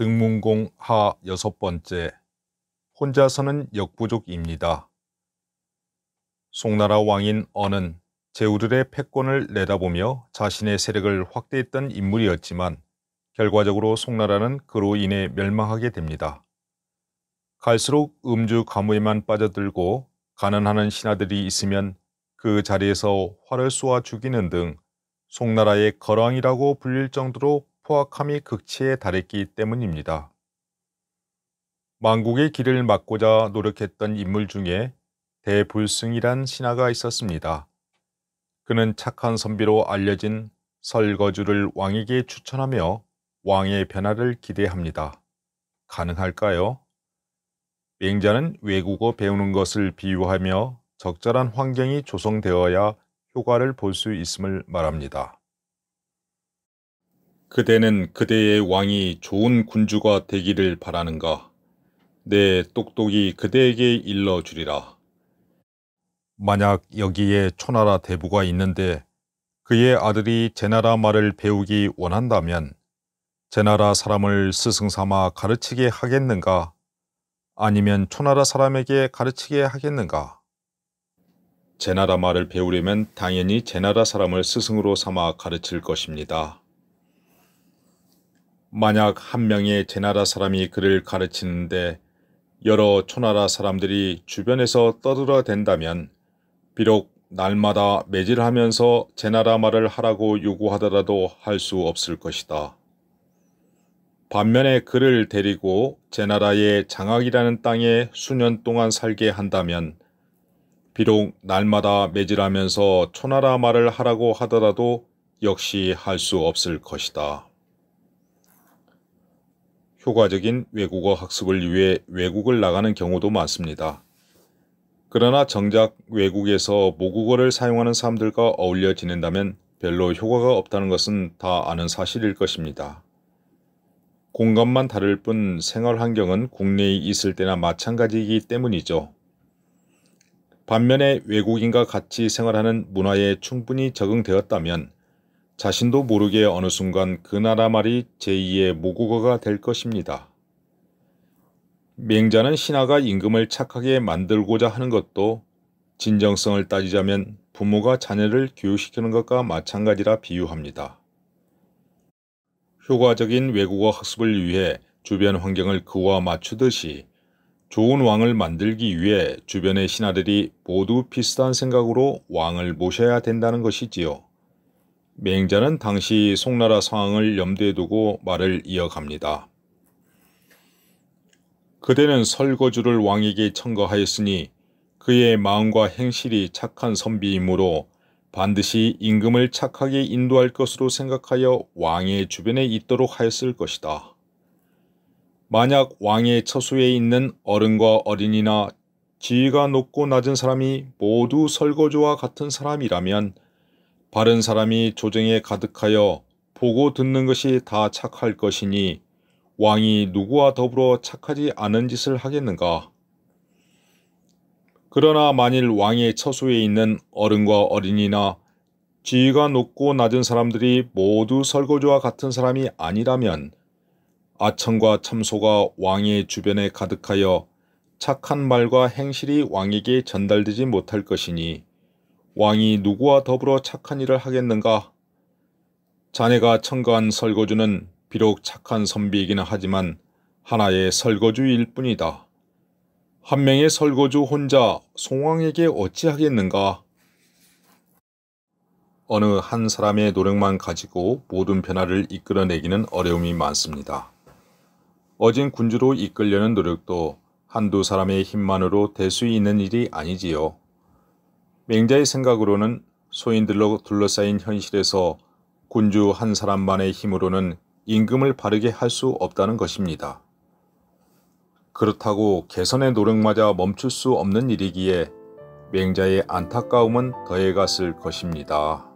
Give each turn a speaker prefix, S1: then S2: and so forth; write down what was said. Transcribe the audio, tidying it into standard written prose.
S1: 등문공 하 6번째. 혼자서는 역부족입니다. 송나라 왕인 언은 제후들의 패권을 내다보며 자신의 세력을 확대했던 인물이었지만 결과적으로 송나라는 그로 인해 멸망하게 됩니다. 갈수록 음주 가무에만 빠져들고 가난하는 신하들이 있으면 그 자리에서 활을 쏘아 죽이는 등 송나라의 거랑이라고 불릴 정도로 포악함이 극치에 달했기 때문입니다. 망국의 길을 막고자 노력했던 인물 중에 대불승이란 신하가 있었습니다. 그는 착한 선비로 알려진 설거주를 왕에게 추천하며 왕의 변화를 기대합니다. 가능할까요? 맹자는 외국어 배우는 것을 비유하며 적절한 환경이 조성되어야 효과를 볼 수 있음을 말합니다. 그대는 그대의 왕이 좋은 군주가 되기를 바라는가? 내 똑똑이 그대에게 일러주리라. 만약 여기에 초나라 대부가 있는데 그의 아들이 제나라 말을 배우기 원한다면 제나라 사람을 스승삼아 가르치게 하겠는가? 아니면 초나라 사람에게 가르치게 하겠는가? 제나라 말을 배우려면 당연히 제나라 사람을 스승으로 삼아 가르칠 것입니다. 만약 한 명의 제나라 사람이 그를 가르치는데 여러 초나라 사람들이 주변에서 떠들어댄다면 비록 날마다 매질하면서 제나라 말을 하라고 요구하더라도 할 수 없을 것이다. 반면에 그를 데리고 제나라의 장악이라는 땅에 수년 동안 살게 한다면 비록 날마다 매질하면서 초나라 말을 하라고 하더라도 역시 할 수 없을 것이다. 효과적인 외국어 학습을 위해 외국을 나가는 경우도 많습니다. 그러나 정작 외국에서 모국어를 사용하는 사람들과 어울려 지낸다면 별로 효과가 없다는 것은 다 아는 사실일 것입니다. 공간만 다를 뿐 생활 환경은 국내에 있을 때나 마찬가지이기 때문이죠. 반면에 외국인과 같이 생활하는 문화에 충분히 적응되었다면 자신도 모르게 어느 순간 그 나라 말이 제2의 모국어가 될 것입니다. 맹자는 신하가 임금을 착하게 만들고자 하는 것도 진정성을 따지자면 부모가 자녀를 교육시키는 것과 마찬가지라 비유합니다. 효과적인 외국어 학습을 위해 주변 환경을 그와 맞추듯이 좋은 왕을 만들기 위해 주변의 신하들이 모두 비슷한 생각으로 왕을 모셔야 된다는 것이지요. 맹자는 당시 송나라 상황을 염두에 두고 말을 이어갑니다. 그대는 설거주를 왕에게 청거하였으니 그의 마음과 행실이 착한 선비이므로 반드시 임금을 착하게 인도할 것으로 생각하여 왕의 주변에 있도록 하였을 것이다. 만약 왕의 처소에 있는 어른과 어린이나 지위가 높고 낮은 사람이 모두 설거주와 같은 사람이라면 바른 사람이 조정에 가득하여 보고 듣는 것이 다 착할 것이니 왕이 누구와 더불어 착하지 않은 짓을 하겠는가? 그러나 만일 왕의 처소에 있는 어른과 어린이나 지위가 높고 낮은 사람들이 모두 설거주와 같은 사람이 아니라면 아청과 참소가 왕의 주변에 가득하여 착한 말과 행실이 왕에게 전달되지 못할 것이니 왕이 누구와 더불어 착한 일을 하겠는가? 자네가 청거한 설거주는 비록 착한 선비이기는 하지만 하나의 설거주일 뿐이다. 한 명의 설거주 혼자 송왕에게 어찌하겠는가? 어느 한 사람의 노력만 가지고 모든 변화를 이끌어내기는 어려움이 많습니다. 어진 군주로 이끌려는 노력도 한두 사람의 힘만으로 될 수 있는 일이 아니지요. 맹자의 생각으로는 소인들로 둘러싸인 현실에서 군주 한 사람만의 힘으로는 임금을 바르게 할 수 없다는 것입니다. 그렇다고 개선의 노력마저 멈출 수 없는 일이기에 맹자의 안타까움은 더해갔을 것입니다.